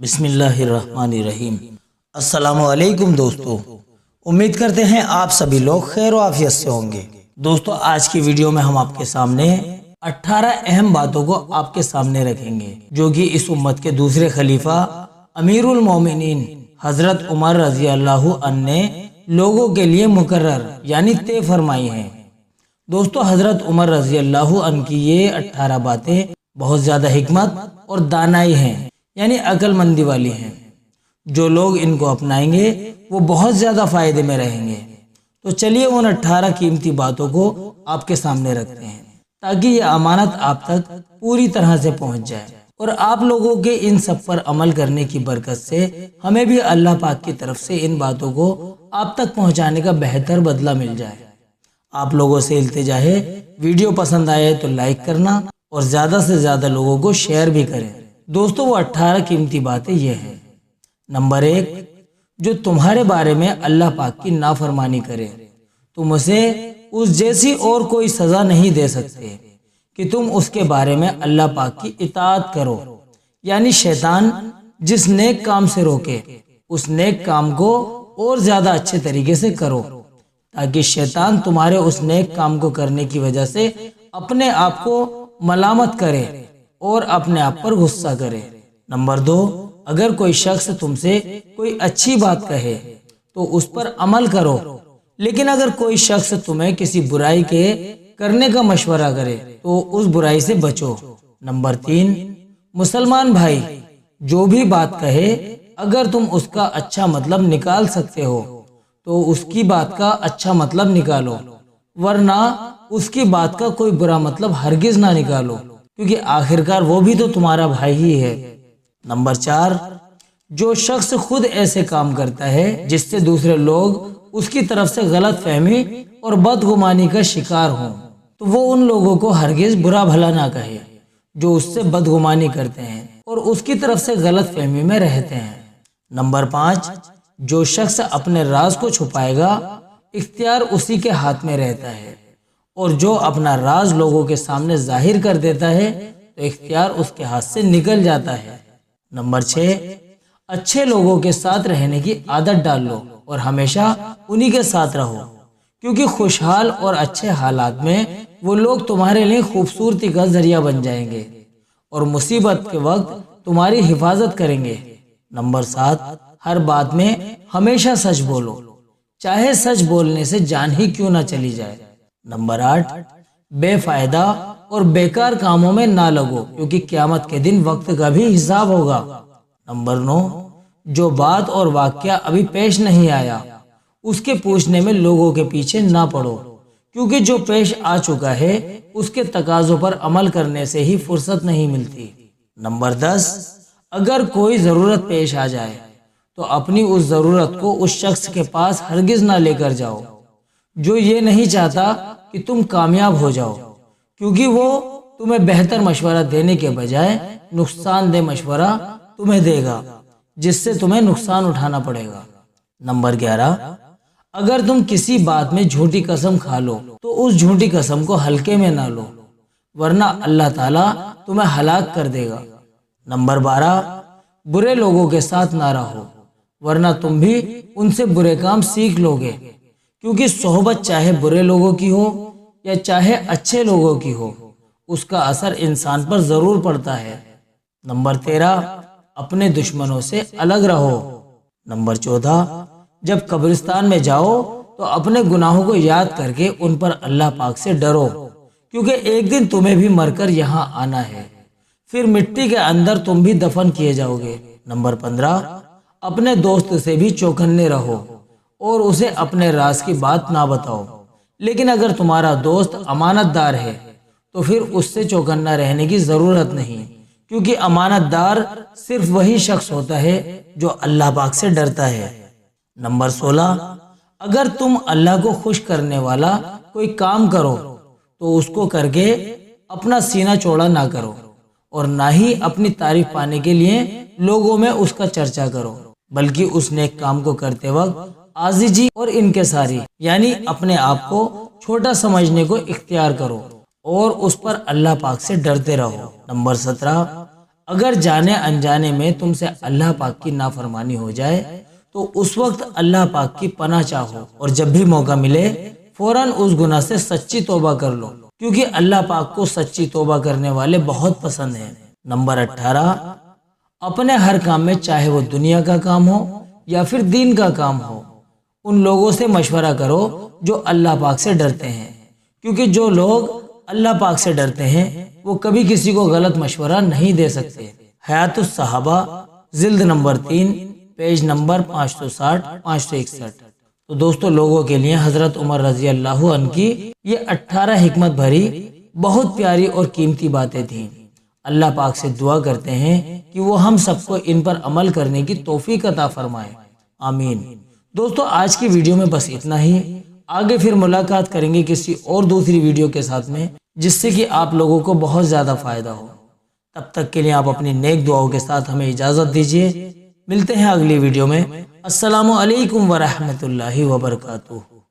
बिस्मिल्लाहिर्रहमानिर्रहीम। अस्सलामु अलैकुम दोस्तों, उम्मीद करते हैं आप सभी लोग खैर आफियत से होंगे। दोस्तों, आज की वीडियो में हम आपके सामने 18 अहम बातों को आपके सामने रखेंगे जो कि इस उम्मत के दूसरे खलीफा अमीरुल मोमिनीन हज़रत उमर रज़ी अल्लाहु अन्हु ने लोगों के लिए मुकर्रर यानी तय फरमाई हैं। दोस्तों, हज़रत उमर रज़ी अल्लाहु अन्हु की ये 18 बातें बहुत ज़्यादा हिकमत और दानाई हैं, यानी अक्लमंदी वाली हैं। जो लोग इनको अपनाएंगे वो बहुत ज़्यादा फायदे में रहेंगे। तो चलिए उन 18 कीमती बातों को आपके सामने रखते हैं ताकि ये अमानत आप तक पूरी तरह से पहुंच जाए और आप लोगों के इन सब पर अमल करने की बरकत से हमें भी अल्लाह पाक की तरफ से इन बातों को आप तक पहुंचाने का बेहतर बदला मिल जाए। आप लोगों से इल्तिजा है, वीडियो पसंद आए तो लाइक करना और ज़्यादा से ज़्यादा लोगों को शेयर भी करें। दोस्तों, वो 18 कीमती बातें ये हैं। नंबर 1, जो तुम्हारे बारे में अल्लाह पाक की नाफरमानी करे, तुम उसे उस जैसी और कोई सजा नहीं दे सकते कि तुम उसके बारे में अल्लाह पाक की इताअत करो। यानी शैतान जिस नेक काम से रोके उस नेक काम को और ज्यादा अच्छे तरीके से करो ताकि शैतान तुम्हारे उस नेक काम को करने की वजह से अपने आप को मलामत करे और अपने आप पर गुस्सा करे। नंबर 2, अगर कोई शख्स तुमसे कोई अच्छी बात कहे तो उस पर अमल करो, लेकिन अगर कोई शख्स तुम्हें किसी बुराई के करने का मशवरा करे तो उस बुराई से बचो। नंबर 3, मुसलमान भाई जो भी बात कहे अगर तुम उसका अच्छा मतलब निकाल सकते हो तो उसकी बात का अच्छा मतलब निकालो, वरना उसकी बात का कोई बुरा मतलब हरगिज ना निकालो, क्योंकि आखिरकार वो भी तो तुम्हारा भाई ही है। नंबर 4, जो शख्स खुद ऐसे काम करता है जिससे दूसरे लोग उसकी तरफ से गलत फहमी और बदगुमानी का शिकार हों तो वो उन लोगों को हरगिज बुरा भला ना कहे जो उससे बदगुमानी करते हैं और उसकी तरफ से गलत फहमी में रहते हैं। नंबर 5, जो शख्स अपने राज को छुपाएगा इख्तियार उसी के हाथ में रहता है, और जो अपना राज लोगों के सामने जाहिर कर देता है तो इख्तियार उसके हाथ से निकल जाता है। नंबर 6, अच्छे लोगों के साथ रहने की आदत डाल लो और हमेशा उन्हीं के साथ रहो, क्योंकि खुशहाल और अच्छे हालात में वो लोग तुम्हारे लिए खूबसूरती का जरिया बन जाएंगे और मुसीबत के वक्त तुम्हारी हिफाजत करेंगे। नंबर 7, हर बात में हमेशा सच बोलो, चाहे सच बोलने से जान ही क्यों ना चली जाए। नंबर 8, बेफायदा और बेकार कामों में ना लगो, क्योंकि क़यामत के दिन वक्त का भी हिसाब होगा। नंबर 9, जो बात और वाकया अभी पेश नहीं आया उसके पूछने में लोगों के पीछे ना पड़ो, क्योंकि जो पेश आ चुका है उसके तकाजों पर अमल करने से ही फुर्सत नहीं मिलती। नंबर 10, अगर कोई ज़रूरत पेश आ जाए तो अपनी उस ज़रूरत को उस शख्स के पास हरगिज ना लेकर जाओ जो ये नहीं चाहता कि तुम कामयाब हो जाओ, क्योंकि वो तुम्हें बेहतर मशवरा देने के बजाय नुकसानदेह मशवरा तुम्हें देगा जिससे तुम्हें नुकसान उठाना पड़ेगा। नंबर 11, अगर तुम किसी बात में झूठी कसम खा लो तो उस झूठी कसम को हल्के में ना लो, वरना अल्लाह ताला तुम्हें हलाक कर देगा। नंबर 12, बुरे लोगों के साथ ना रहो, वरना तुम भी उनसे बुरे काम सीख लोगे, क्योंकि सोहबत चाहे बुरे लोगों की हो या चाहे अच्छे लोगों की हो उसका असर इंसान पर जरूर पड़ता है। नंबर 13, अपने दुश्मनों से अलग रहो। नंबर 14, जब कब्रिस्तान में जाओ तो अपने गुनाहों को याद करके उन पर अल्लाह पाक से डरो, क्योंकि एक दिन तुम्हें भी मरकर यहाँ आना है, फिर मिट्टी के अंदर तुम भी दफन किए जाओगे। नंबर 15, अपने दोस्त से भी चौकन्ने रहो और उसे अपने राज की बात ना बताओ, लेकिन अगर तुम्हारा दोस्त अमानतदार है तो फिर उससे चौकन्ना रहने की जरूरत नहीं, क्योंकि अमानतदार सिर्फ वही शख्स होता है जो अल्लाह पाक से डरता है। नंबर 16, अगर तुम अल्लाह को खुश करने वाला कोई काम करो तो उसको करके अपना सीना चौड़ा ना करो और ना ही अपनी तारीफ पाने के लिए लोगों में उसका चर्चा करो, बल्कि उस नेक काम को करते वक्त आजिजी और इनकिसारी यानी अपने आप को छोटा समझने को इख्तियार करो और उस पर अल्लाह पाक से डरते रहो। नंबर 17, अगर जाने अनजाने में तुमसे अल्लाह पाक की नाफरमानी हो जाए तो उस वक्त अल्लाह पाक की पनाह चाहो और जब भी मौका मिले फौरन उस गुनाह से सच्ची तौबा कर लो, क्योंकि अल्लाह पाक को सच्ची तौबा करने वाले बहुत पसंद हैं। नंबर 18, अपने हर काम में चाहे वो दुनिया का काम हो या फिर दीन का काम हो, उन लोगों से मशवरा करो जो अल्लाह पाक से डरते हैं, क्योंकि जो लोग अल्लाह पाक से डरते हैं वो कभी किसी को गलत मशवरा नहीं दे सकते। हयातुस सहाबा जिल्द नंबर 3 पेज नंबर 560-561। तो दोस्तों, लोगों के लिए हज़रत उमर रजी अल्लाह अन्हु की ये 18 हिकमत भरी बहुत प्यारी और कीमती बातें थीं। अल्लाह पाक से दुआ करते हैं कि वो हम सबको इन पर अमल करने की तौफीक अता फरमाए, आमीन। दोस्तों, आज की वीडियो में बस इतना ही। आगे फिर मुलाकात करेंगे किसी और दूसरी वीडियो के साथ में, जिससे कि आप लोगों को बहुत ज़्यादा फ़ायदा हो। तब तक के लिए आप अपनी नेक दुआओं के साथ हमें इजाज़त दीजिए। मिलते हैं अगली वीडियो में। अस्सलामु अलैकुम व रहमतुल्लाहि व बरकातुहू।